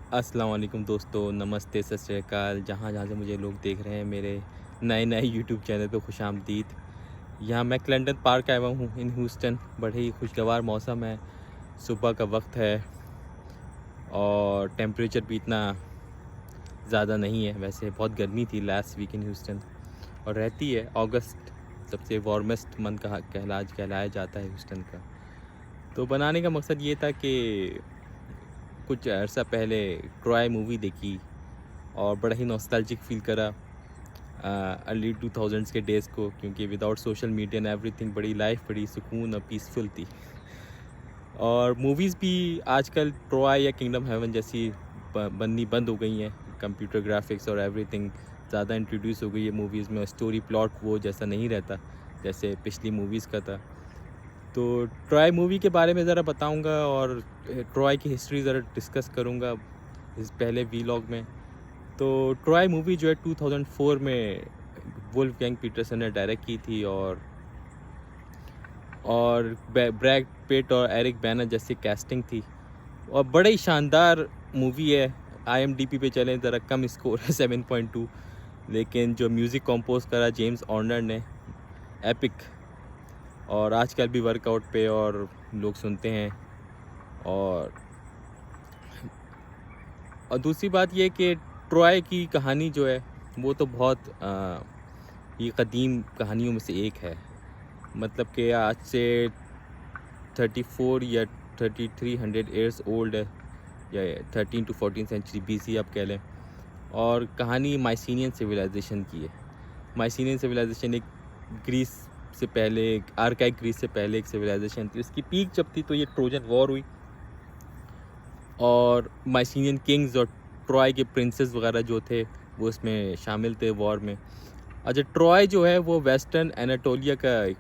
अस्सलाम वालेकुम दोस्तों, नमस्ते, सत श्री अकाल। जहाँ जहाँ से मुझे लोग देख रहे हैं मेरे नए यूट्यूब चैनल पे खुशामदीद। यहाँ मैं क्लेंटन पार्क आया हुआ हूँ इन ह्यूस्टन। बड़े ही खुशगवार मौसम है, सुबह का वक्त है और टेम्परेचर भी इतना ज़्यादा नहीं है। वैसे बहुत गर्मी थी लास्ट वीक इन ह्यूस्टन और रहती है। अगस्त सबसे वार्मेस्ट मंथ कहलाया जाता है ह्यूस्टन का। तो बनाने का मकसद ये था कि कुछ अर्सा पहले ट्रॉय मूवी देखी और बड़ा ही नॉस्टैल्जिक फील करा अर्ली 2000s के डेज़ को, क्योंकि without social media and everything बड़ी लाइफ बड़ी सुकून और पीसफुल थी। और मूवीज़ भी आजकल ट्रॉय या किंगडम हेवन जैसी बननी बंद हो गई हैं। कंप्यूटर ग्राफिक्स और एवरीथिंग ज़्यादा इंट्रोड्यूस हो गई है मूवीज़ में। स्टोरी प्लॉट वो जैसा नहीं रहता जैसे पिछली मूवीज़ का था। तो ट्रॉय मूवी के बारे में ज़रा बताऊंगा और ट्रॉय की हिस्ट्री ज़रा डिस्कस करूंगा इस पहले वीलॉग में। तो ट्रॉय मूवी जो है 2004 में वुल्फगैंग पीटरसन ने डायरेक्ट की थी और ब्रैड पिट और एरिक बैनर जैसी कैस्टिंग थी और बड़े ही शानदार मूवी है। IMDb पे चलें ज़रा कम स्कोर है 7.2, लेकिन जो म्यूज़िक कंपोज करा जेम्स ऑर्नर ने, एपिक। और आजकल भी वर्कआउट पे और लोग सुनते हैं। और दूसरी बात ये कि ट्रॉय की कहानी जो है वो तो बहुत ये कदीम कहानियों में से एक है। मतलब कि आज से 34 या 3300 ईयर्स ओल्ड है, या 13 to 14 सेंचुरी BC आप कह लें। और कहानी माइसीनियन सिविलाइजेशन की है। माइसीनियन सिविलाइजेशन एक ग्रीस से पहले, आर्काइक ग्रीस से पहले एक सिविलाइजेशन थी। उसकी पीक जब थी तो ये ट्रोजन वॉर हुई और माइसीनियन किंग्स और ट्रॉय के प्रिंसेस वगैरह जो थे वो इसमें शामिल थे वॉर में। अच्छा, ट्रॉय जो है वो वेस्टर्न एनाटोलिया का एक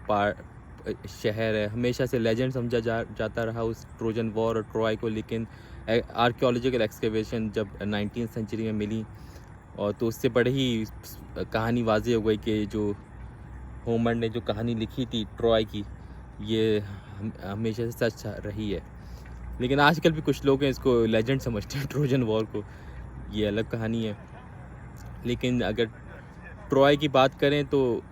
शहर है। हमेशा से लेजेंड समझा जाता रहा उस ट्रोजन वॉर और ट्रॉय को, लेकिन आर्कियोलॉजिकल एक्सकेवेशन जब 19th सेंचुरी में मिली और तो उससे बड़ी ही कहानी वाज़ेह हो गई कि जो होमर ने जो कहानी लिखी थी ट्रॉय की, ये हमेशा से सच रही है। लेकिन आजकल भी कुछ लोग हैं इसको लेजेंड समझते हैं ट्रोजन वॉर को, ये अलग कहानी है। लेकिन अगर ट्रॉय की बात करें तो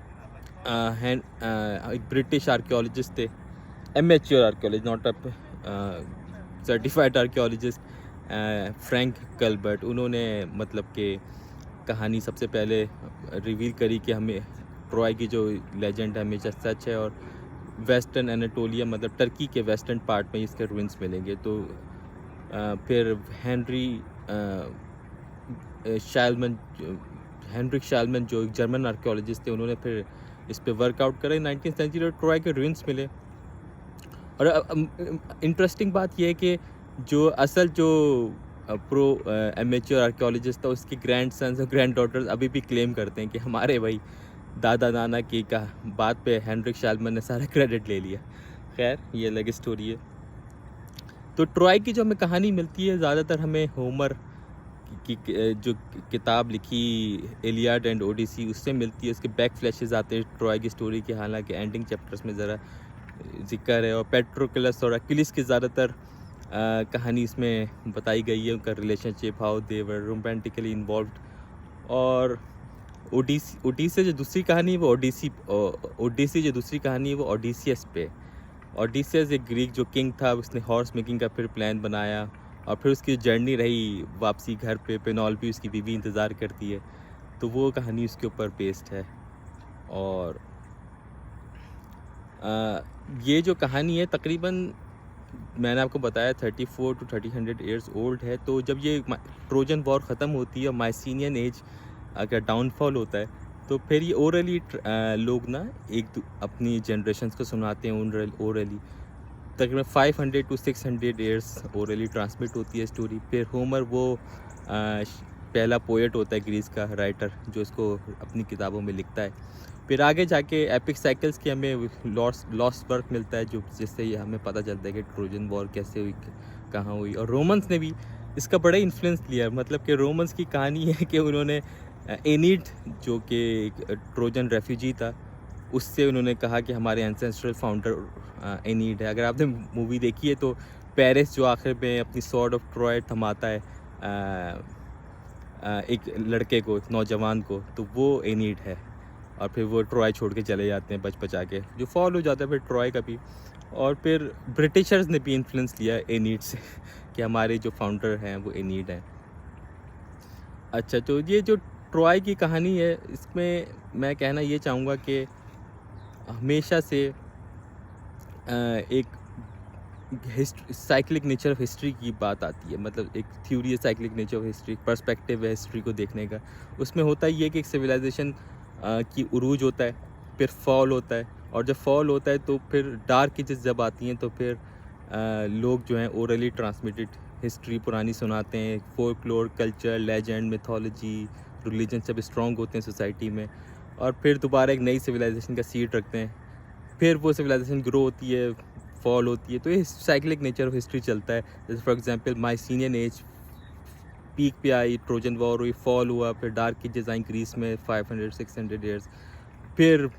एक ब्रिटिश आर्कियोलॉजिस्ट थे, amateur archaeologist, not a certified archaeologist, Frank Culbert. उन्होंने मतलब कि कहानी सबसे पहले रिवील करी कि हमें ट्रॉय की जो लेजेंड है हमेशा सच है और वेस्टर्न एनाटोलिया मतलब टर्की के वेस्टर्न पार्ट में इसके रुइंस मिलेंगे। तो फिर हेनरिक शालमन जो एक जर्मन आर्कियोलॉजिस्ट थे, उन्होंने फिर इस पे वर्कआउट करा। 19th सेंचुरी और ट्रॉय के रुइंस मिले। और इंटरेस्टिंग बात यह है कि जो असल जो प्रो एमेच्योर आर्कियोलॉजिस्ट था, उसके ग्रैंड सन्स और ग्रैंड डॉटर्स अभी भी क्लेम करते हैं कि हमारे भाई दादा नाना की बात पे हेनरिक शालमन ने सारा क्रेडिट ले लिया। खैर, ये अलग स्टोरी है। तो ट्रॉय की जो हमें कहानी मिलती है ज़्यादातर हमें होमर की जो किताब लिखी इलियाड एंड ओडिसी उससे मिलती है। उसके बैक फ्लैशेस आते हैं ट्रॉय की स्टोरी के, हालांकि एंडिंग चैप्टर्स में ज़रा जिक्र है। और पेट्रोक्लस और अकिलिस की ज़्यादातर कहानी इसमें बताई गई है, उनका relationship, how they were romantically involved. और ओडिसी जो दूसरी कहानी है वो ओडिसी जो दूसरी कहानी है वो ओडिसियस पे। ओडिसियस एक ग्रीक जो किंग था, उसने हॉर्स मेकिंग का फिर प्लान बनाया और फिर उसकी जर्नी रही वापसी घर पे। पेनॉल्फी उसकी बीवी इंतज़ार करती है, तो वो कहानी उसके ऊपर बेस्ड है। और ये जो कहानी है तकरीबन मैंने आपको बताया 34 to 30 ईयर्स ओल्ड है। तो जब ये ट्रोजन वॉर ख़त्म होती है, माइसीनियन एज अगर डाउनफॉल होता है, तो फिर ये ओरली लोग ना अपनी जनरेशन्स को सुनाते हैं ओरली। तकरीबन 500 to 600 ईयर्स ओरली ट्रांसमिट होती है स्टोरी। फिर होमर वो पहला पोएट होता है ग्रीस का राइटर जो इसको अपनी किताबों में लिखता है। फिर आगे जाके एपिक साइकिल्स की हमें लॉस्ट वर्क मिलता है, जो जिससे ये हमें पता चलता है कि ट्रोजन वॉर कैसे हुई, कहाँ हुई। और रोमन्स ने भी इसका बड़ा इन्फ्लुएंस लिया। मतलब कि रोमन्स की कहानी है कि उन्होंने एनीड जो कि एक ट्रोजन रेफ्यूजी था, उससे उन्होंने कहा कि हमारे एंसेस्ट्रल फाउंडर एनीड है। अगर आपने मूवी देखी है तो पेरिस जो आखिर में अपनी स्वॉर्ड ऑफ ट्रॉय थमाता है एक लड़के को, नौजवान को, तो वो एनीड है। और फिर वो ट्रॉय छोड़ के चले जाते हैं बच-बचा के, जो फॉल हो जाता है फिर ट्रॉय का भी। और फिर ब्रिटिशर्स ने भी इन्फ्लुएंस लिया है एनीड से कि हमारे जो फाउंडर हैं वो एनीड हैं। अच्छा, तो ये जो ट्रॉय की कहानी है, इसमें मैं कहना ये चाहूँगा कि हमेशा से एक साइक्लिक नेचर ऑफ हिस्ट्री की बात आती है। मतलब एक थ्योरी है cyclic nature of history, perspective है हिस्ट्री को देखने का। उसमें होता ही है कि एक सिविलाइजेशन की उरूज होता है, फिर फॉल होता है, और जब फॉल होता है तो फिर डार्क एजेस जब आती हैं तो फिर लोग जो हैं ओरली ट्रांसमिटेड हिस्ट्री पुरानी सुनाते हैं। Folklore, culture, legend, mythology, religion सब स्ट्रॉन्ग होते हैं सोसाइटी में, और फिर दोबारा एक नई सिविलाइजेशन का सीड रखते हैं। फिर वो सिविलाइजेशन ग्रो होती है, फॉल होती है। तो ये साइक्लिक नेचर ऑफ हिस्ट्री चलता है। जैसे for example Mycenaean age peak पे आई, ट्रोजन वॉर हुई, फॉल हुआ, फिर डार्क एजेस आई ग्रीस में 500-600 ईयर्स। फिर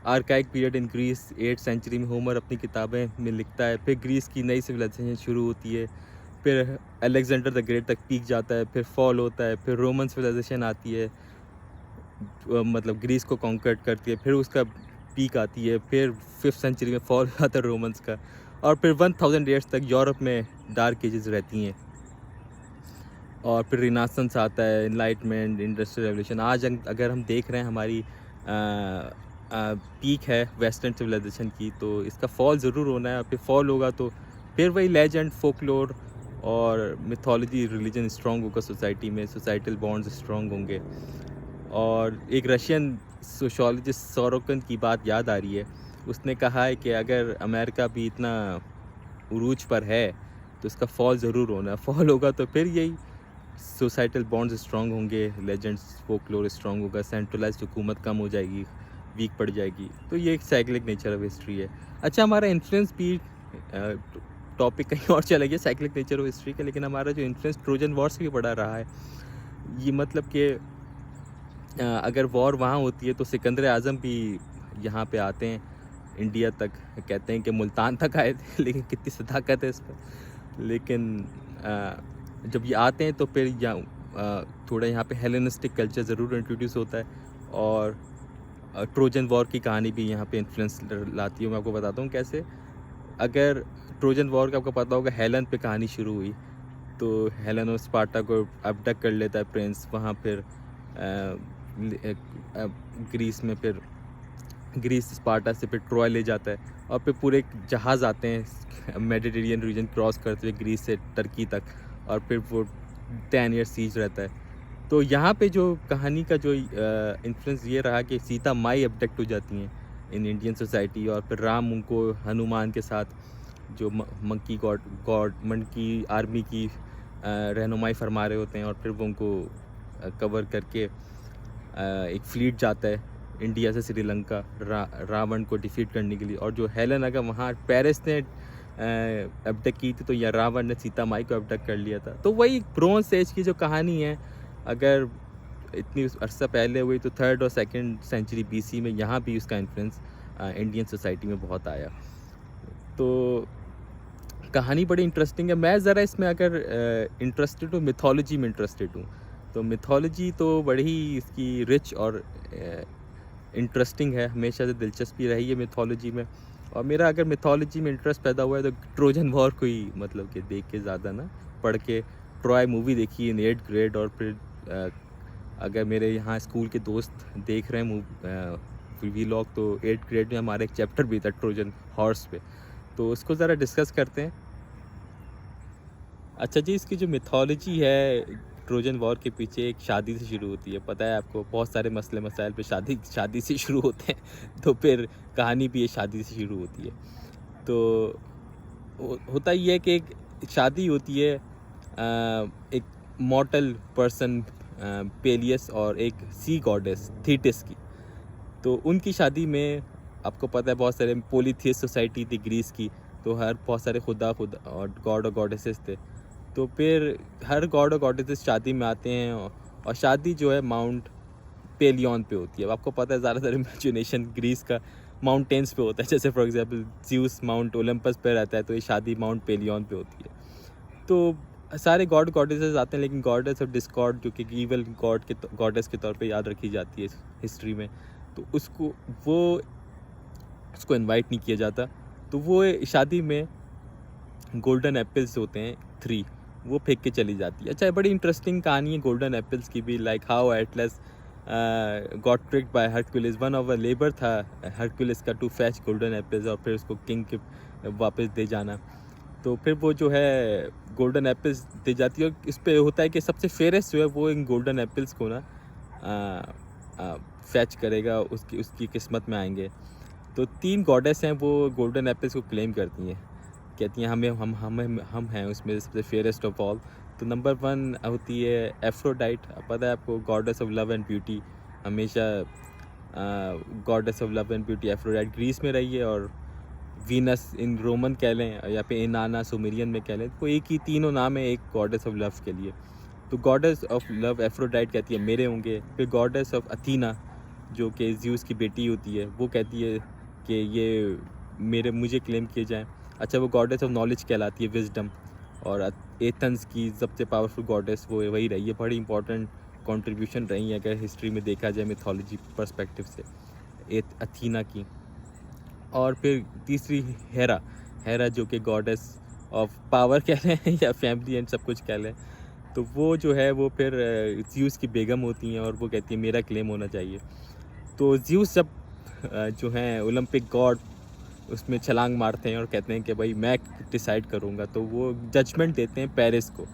archaic period in Greece 8th century में होमर अपनी किताबें में लिखता है। फिर ग्रीस की नई सिविलाइजेशन शुरू होती है। फिर अलेक्जेंडर द ग्रेट तक पीक जाता है, फिर फॉल होता है। फिर रोमन सिविलाइजेशन आती है, मतलब ग्रीस को कॉन्कर्ड करती है, फिर उसका पीक आती है। फिर 5th सेंचुरी में फॉल आता है रोमन्स का, और फिर 1000 ईयर्स तक यूरोप में डार्क एजेस रहती हैं। और फिर रिनासेंस आता है, एनलाइटमेंट, इंडस्ट्रियल रेवोल्यूशन। आज अगर हम देख रहे हैं हमारी पीक है वेस्टर्न सिविलाइजेशन की, तो इसका फॉल ज़रूर होना है। और फिर फॉल होगा तो फिर वही लेजेंड, फोकलोर और मिथोलॉजी, रिलीजन स्ट्रॉन्ग होगा सोसाइटी में, सोसाइटल बॉन्ड्स स्ट्रॉन्ग होंगे। और एक रशियन सोशोलॉजिस्ट सोरोकिन की बात याद आ रही है। उसने कहा है कि अगर अमेरिका भी इतना उरूज पर है तो इसका फॉल ज़रूर होना है। फॉल होगा तो फिर यही सोसाइटल बॉन्ड्स स्ट्रॉन्ग होंगे, लेजेंड्स, फोकलोर स्ट्रॉन्ग होगा, सेंट्रलाइज्ड हुकूमत कम हो जाएगी, वीक पड़ जाएगी। तो ये एक साइक्लिक नेचर ऑफ हिस्ट्री है। अच्छा, हमारा इन्फ्लुएंस भी, टॉपिक कहीं और चला गया साइक्लिक नेचर ऑफ हिस्ट्री का, लेकिन हमारा जो इन्फ्लुएंस ट्रोजन वॉर से भी बड़ा रहा है। ये मतलब कि अगर वॉर वहाँ होती है तो सिकंदर आज़म भी यहाँ पे आते हैं इंडिया तक। कहते हैं कि मुल्तान तक आए थे, लेकिन कितनी सदाकत है इस पर। लेकिन जब ये आते हैं तो फिर थोड़ा यहाँ पे हेलेनिस्टिक कल्चर ज़रूर इंट्रोड्यूस होता है, और ट्रोजन वॉर की कहानी भी यहाँ पे इन्फ्लुएंस लाती है। मैं आपको बताता हूँ कैसे। अगर ट्रोजन वॉर का आपको पता होगा, हेलन पे कहानी शुरू हुई। तो हेलन और स्पार्टा को अबडक्ट कर लेता है प्रिंस। वहाँ फिर ग्रीस में, फिर ग्रीस स्पार्टा से फिर ट्रॉय ले जाता है, और फिर पूरे जहाज़ आते हैं मेडिटेरियन रीजन क्रॉस करते हुए ग्रीस से टर्की तक, और फिर वो 10 ईयर सीज रहता है। तो यहाँ पे जो कहानी का जो इन्फ्लुएंस ये रहा कि सीता माई अबडक्ट हो जाती हैं इन इंडियन सोसाइटी, और फिर राम उनको हनुमान के साथ जो मंकी आर्मी की रहनुमाई फरमा रहे होते हैं, और फिर वो उनको कवर करके एक फ्लीट जाता है इंडिया से श्रीलंका रावण को डिफीट करने के लिए। और जो हेलन, अगर वहाँ पेरिस ने अबडक्ट की थी, तो या रावण ने सीता माई को अबडक्ट कर लिया था। तो वही ब्रोंज एज की जो कहानी है, अगर इतनी अर्सा पहले हुई, तो 3rd और 2nd सेंचुरी BC में यहाँ भी उसका इन्फ्लुएंस इंडियन सोसाइटी में बहुत आया। तो कहानी बड़ी इंटरेस्टिंग है। मैं ज़रा इसमें अगर इंटरेस्टेड हूँ, मिथोलॉजी में इंटरेस्टेड हूँ, तो मिथोलॉजी तो बड़ी ही इसकी रिच और इंटरेस्टिंग है। हमेशा से दिलचस्पी रही है मिथोलॉजी में, और मेरा अगर मिथोलॉजी में इंटरेस्ट पैदा हुआ है तो ट्रोजन वॉर को ही, मतलब कि देख के ज़्यादा ना, पढ़ के। ट्रॉय मूवी देखी इन 8th ग्रेड, और फिर अगर मेरे यहाँ स्कूल के दोस्त देख रहे हैं वीलॉग, तो 8th ग्रेड में हमारा एक चैप्टर भी था ट्रोजन हॉर्स पे, तो उसको ज़रा डिस्कस करते हैं। अच्छा जी, इसकी जो मिथोलॉजी है ट्रोजन वॉर के पीछे एक शादी से शुरू होती है। पता है आपको, बहुत सारे मसले मसाइल पे शादी से शुरू होते हैं, तो फिर कहानी भी ये शादी से शुरू होती है। तो होता ही है कि एक शादी होती है एक मॉर्टल पर्सन पेलियस और एक सी गॉडेस थीटिस की। तो उनकी शादी में आपको पता है बहुत सारे पोलीथियस सोसाइटी थी ग्रीस की, तो हर बहुत सारे खुदा और गॉड और गॉडेसेस थे। तो फिर हर गॉड और गॉडेसेस शादी में आते हैं, और शादी जो है माउंट पेलियन पे होती है। अब आपको पता है ज़्यादातर इमेजिनेशन ग्रीस का माउंटेन्स पे होता है। जैसे for example Zeus mount Olympus पे रहता है, तो ये शादी माउंट पेलियन पे होती है। तो सारे गॉड गॉडेसेस आते हैं, लेकिन गॉडेस ऑफ डिस्कॉर्ड जो कि ईवल गॉड के गॉडेस के तौर पे याद रखी जाती है हिस्ट्री में, तो उसको इनवाइट नहीं किया जाता। तो वो शादी में गोल्डन एप्पल्स होते हैं 3, वो फेंक के चली जाती है। अच्छा, बड़ी इंटरेस्टिंग कहानी है गोल्डन एप्पल्स की भी, like how Atlas got tricked by Hercules. One of labour था हरक्यूलिस का टू फैच गोल्डन एप्पल्स और फिर उसको किंग के वापस दे जाना। तो फिर वो जो है गोल्डन एप्पल्स दे जाती है, और इस पे होता है कि सबसे फेयरेस्ट जो है वो इन गोल्डन एप्पल्स को ना फैच करेगा, उसकी किस्मत में आएंगे। तो 3 गॉडेस हैं, वो गोल्डन एप्पल्स को क्लेम करती हैं, कहती हैं हम हैं उसमें सबसे फेयरेस्ट ऑफ ऑल। तो नंबर 1 होती है एफ्रोडाइट, पता है आपको, goddess of love and beauty. हमेशा goddess of love and beauty Aphrodite Greece में रही है, और वीनस इन रोमन कह लें या फिर इनाना सुमेरियन में कह लें, तो एक ही तीनों नाम है एक गॉडेस ऑफ लव के लिए। तो गॉडेस ऑफ लव एफ्रोडाइट कहती है मेरे होंगे। फिर गॉडेस ऑफ अथीना जो कि ज़्यूस की बेटी होती है, वो कहती है कि ये मुझे क्लेम किए जाएं। अच्छा, वो गॉडेस ऑफ नॉलेज कहलाती है, विजडम। और एथेंस की सबसे पावरफुल गॉडेस वो वही रही है, बड़ी इंपॉर्टेंट कंट्रीब्यूशन रही है अगर हिस्ट्री में देखा जाए मिथोलॉजी पर्सपेक्टिव से, अथीना की। और फिर तीसरी हेरा जो कि गॉडेस ऑफ पावर कह लें या फैमिली एंड सब कुछ कह लें। तो वो जो है वो फिर ज़्यूस की बेगम होती हैं, और वो कहती है मेरा क्लेम होना चाहिए। तो ज़्यूस जब जो हैं ओलंपिक गॉड उसमें छलांग मारते हैं और कहते हैं कि भाई मैं डिसाइड करूँगा, तो वो जजमेंट देते हैं पेरिस को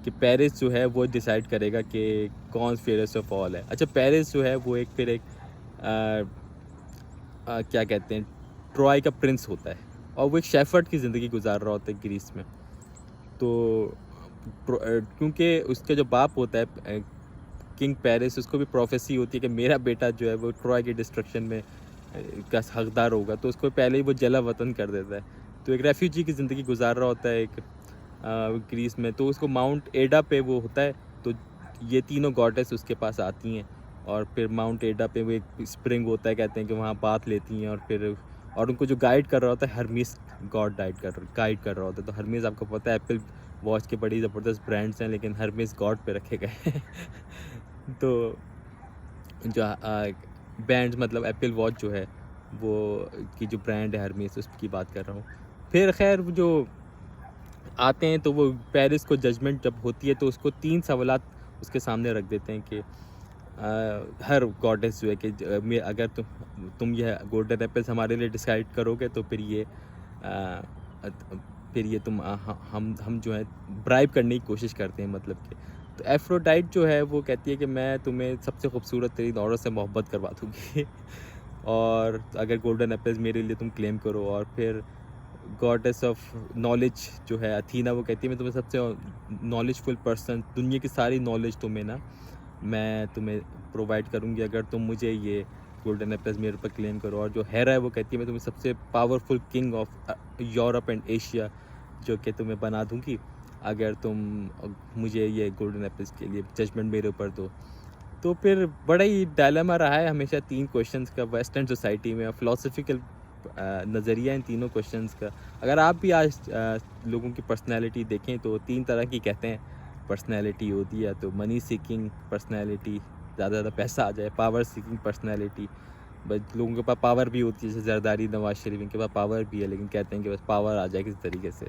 कि पेरिस जो है वो डिसाइड करेगा कि कौन फेयरेस्ट ऑफ ऑल है। अच्छा, पेरिस जो है वो एक क्या कहते हैं, ट्रॉय का प्रिंस होता है, और वो एक शेफर्ड की ज़िंदगी गुजार रहा होता है ग्रीस में। तो क्योंकि उसके जो बाप होता है किंग पेरिस, उसको भी प्रोफेसी होती है कि मेरा बेटा जो है वो ट्रॉय के डिस्ट्रक्शन में का हकदार होगा, तो उसको पहले ही वो जला वतन कर देता है। तो एक रेफ्यूजी की ज़िंदगी गुजार रहा होता है एक ग्रीस में। तो उसको माउंट एडा पे वो होता है, तो ये तीनों गॉडेस उसके पास आती हैं, और फिर माउंट एडा पे वो एक स्प्रिंग होता है, कहते हैं कि वहाँ बात लेती हैं, और उनको जो गाइड कर रहा होता है हर्मीस गॉड गाइड कर रहा होता है। तो हर्मीस आपको पता है एप्पल वॉच के बड़ी ज़बरदस्त ब्रांड्स हैं, लेकिन हर्मीस गॉड पे रखे गए हैं तो जो बैंड मतलब एप्पल वॉच जो है वो की जो ब्रांड है हर्मीस, उसकी बात कर रहा हूँ। फिर खैर जो आते हैं तो वो पेरिस को जजमेंट जब होती है तो उसको 3 सवालात उसके सामने रख देते हैं कि हर गॉडेस जो है कि अगर तुम यह गोल्डन एप्पल्स हमारे लिए डिसाइड करोगे तो फिर ये तुम हम जो है ब्राइब करने की कोशिश करते हैं, मतलब कि। तो एफ्रोडाइट जो है वो कहती है कि मैं तुम्हें सबसे खूबसूरत तरीन औरत से मोहब्बत करवा दूँगी और अगर गोल्डन एप्पल्स मेरे लिए तुम क्लेम करो। और फिर गॉडेस ऑफ नॉलेज जो है अथीना, वो कहती है मैं तुम्हें सबसे नॉलेजफुल पर्सन, दुनिया की सारी नॉलेज मैं तुम्हें प्रोवाइड करूँगी अगर तुम मुझे ये गोल्डन एप्पल्स मेरे ऊपर क्लेम करो। और जो हेरा है वो कहती है मैं तुम्हें सबसे powerful king of Europe and Asia जो कि तुम्हें बना दूँगी अगर तुम मुझे ये गोल्डन एप्पल्स के लिए जजमेंट मेरे ऊपर दो। तो फिर बड़ा ही डायलेमा रहा है हमेशा 3 क्वेश्चंस का वेस्टर्न सोसाइटी में, फ़िलासफ़िकल नज़रिया इन तीनों क्वेश्चंस का। अगर आप भी आज लोगों की पर्सनैलिटी देखें तो 3 तरह की कहते हैं पर्सनैलिटी होती है। तो मनी सीकिंग पर्सनैलिटी, ज़्यादा पैसा आ जाए। पावर सीकिंग पर्सनैलिटी, बस लोगों के पास पावर भी होती है, जैसे जरदारी, नवाज शरीफ, इनके पास पावर भी है लेकिन कहते हैं कि बस पावर आ जाए किसी तरीके से।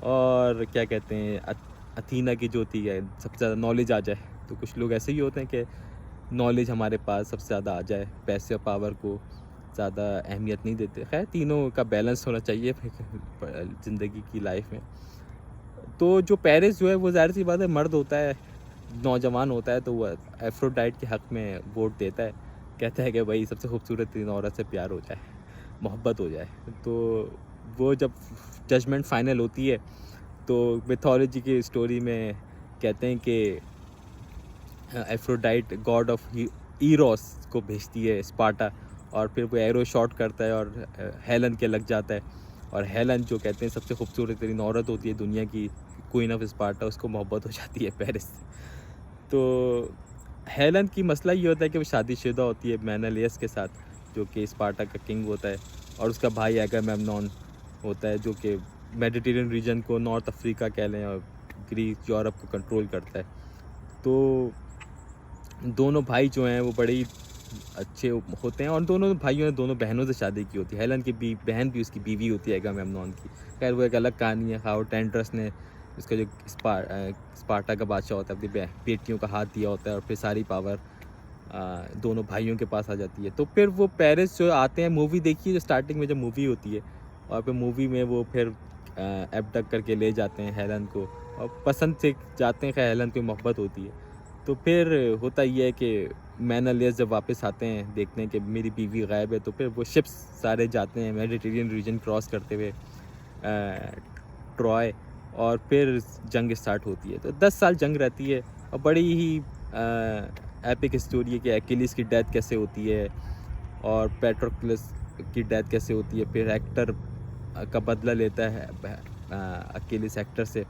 और क्या कहते हैं अथीना की जो होती है सबसे ज़्यादा नॉलेज आ जाए। तो कुछ लोग ऐसे ही होते हैं कि नॉलेज हमारे पास सबसे ज़्यादा आ जाए, पैसे और पावर को ज़्यादा अहमियत नहीं देते। खैर तीनों का बैलेंस होना चाहिए ज़िंदगी की लाइफ में। तो जो पेरिस जो है वो ज़ाहिर सी बात है मर्द होता है, नौजवान होता है, तो वो एफ्रोडाइट के हक़ में वोट देता है, कहता है कि भाई सबसे खूबसूरत तीन औरत से प्यार हो जाए, मोहब्बत हो जाए। तो वो जब जजमेंट फाइनल होती है तो मिथोलॉजी की स्टोरी में कहते हैं कि एफ्रोडाइट गॉड ऑफ ईरोस को भेजती है स्पार्टा, और फिर वो एरो शॉट करता है और हेलन के लग जाता है। और हेलन जो कहते हैं सबसे खूबसूरत तरीन औरत होती है दुनिया की, क्वीन ऑफ स्पार्टा, उसको मोहब्बत हो जाती है पेरिस से। तो हेलन की मसला ये होता है कि वो शादीशुदा होती है मेनेलियस के साथ, जो कि स्पार्टा का किंग होता है, और उसका भाई एगामेम्नॉन होता है जो कि मेडिटेरियन रीजन को नॉर्थ अफ्रीका कह लें और ग्रीस यूरोप को कंट्रोल करता है। तो दोनों भाई जो हैं वो बड़े ही अच्छे होते हैं और दोनों भाइयों ने दोनों बहनों से शादी की होती है। हेलन की बहन भी उसकी बीवी होती है एगामेम्नॉन की। खैर वो एक अलग कहानी है, हाउ टेंट्रस ने उसका जो स्पार्टा का बादशाह होता है अपनी बेटियों का हाथ दिया होता है और फिर सारी पावर दोनों भाइयों के पास आ जाती है। तो फिर वो पेरिस जो आते हैं, मूवी देखिए जो स्टार्टिंग में जब मूवी होती है और फिर मूवी में वो फिर एबडक्ट करके ले जाते हैं हेलन को और पसंद से जाते हैं। खैर हेलन को मोहब्बत होती है। तो फिर होता ये है कि मेनेलियस जब वापस आते हैं देखने कि मेरी बीवी गायब है, तो फिर वो शिप्स सारे जाते हैं मेडिटेरियन रीजन क्रॉस करते हुए ट्रॉय, और फिर जंग स्टार्ट होती है। तो 10 साल जंग रहती है और बड़ी ही एपिक स्टोरी है कि अकीलिस की डेथ कैसे होती है और पेट्रोक्लस की डेथ कैसे होती है। फिर हेक्टर का बदला लेता है अकीलिस हेक्टर से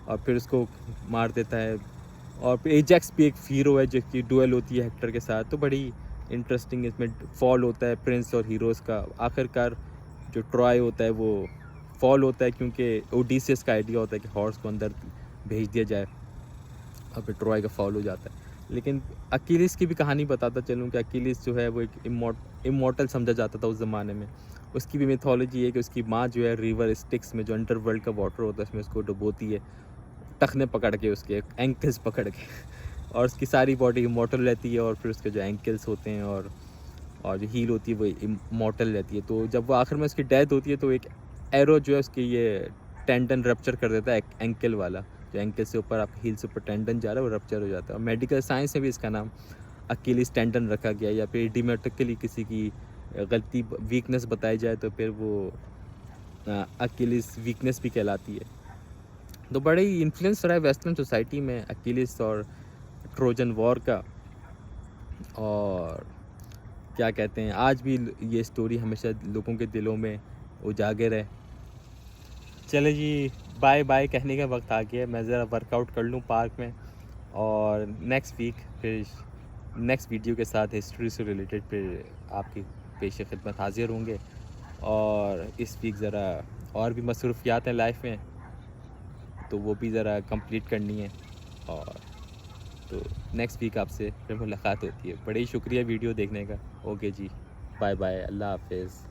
और फिर उसको मार देता है। और फिर एजेक्स भी एक हीरो है जिसकी डुएल होती है हेक्टर के साथ। तो बड़ी इंटरेस्टिंग इसमें फॉल होता है प्रिंस और हीरोज़ का। आखिरकार जो ट्रॉय होता है वो फॉल होता है क्योंकि ओडिसियस का आइडिया होता है कि हॉर्स को अंदर भेज दिया जाए और फिर ट्रॉय का फॉल हो जाता है। लेकिन अकीलिस की भी कहानी बताता चलूँ कि अकीलिस जो है वो एक इमॉर्टल समझा जाता था उस ज़माने में। उसकी भी मिथोलॉजी है कि उसकी माँ जो है रिवर स्टिक्स में जो अंडरवर्ल्ड का वाटर होता है उसमें उसको डुबोती है, टखने पकड़ के, उसके एंकल्स पकड़ के और उसकी सारी बॉडी इमॉर्टल रहती है और फिर उसके जो एंकल्स होते हैं और जो हील होती है वो इमॉर्टल रहती है। तो जब वो आखिर में उसकी डेथ होती है तो एक एरो जो है उसकी ये टेंडन रप्चर कर देता है, एंकल वाला, जो एंकल से ऊपर आपके हील से ऊपर टेंडन जा रहा है वो रप्चर हो जाता है। और मेडिकल साइंस में भी इसका नाम अकीलिस टेंडन रखा गया। या फिर डिमेट्रिकली किसी की गलती वीकनेस बताई जाए तो फिर वो अकीलिस वीकनेस भी कहलाती है। तो बड़े ही इन्फ्लुएंस रहा है वेस्टर्न सोसाइटी में अकीलिस और ट्रोजन वॉर का। और क्या कहते हैं, आज भी ये स्टोरी हमेशा लोगों के दिलों में उजागर है। चले जी, बाय बाय कहने का वक्त आ गया है। मैं ज़रा वर्कआउट कर लूँ पार्क में और नेक्स्ट वीक फिर नेक्स्ट वीडियो के साथ हिस्ट्री से रिलेटेड फिर आपकी पेश खिदमत हाजिर होंगे। और इस वीक ज़रा और भी मसरूफियात हैं लाइफ में, तो वो भी ज़रा कंप्लीट करनी है। और तो नेक्स्ट वीक आपसे फिर मुलाकात होती है। बड़ी शुक्रिया वीडियो देखने का। ओके जी, बाय बाय, अल्लाह हाफिज़।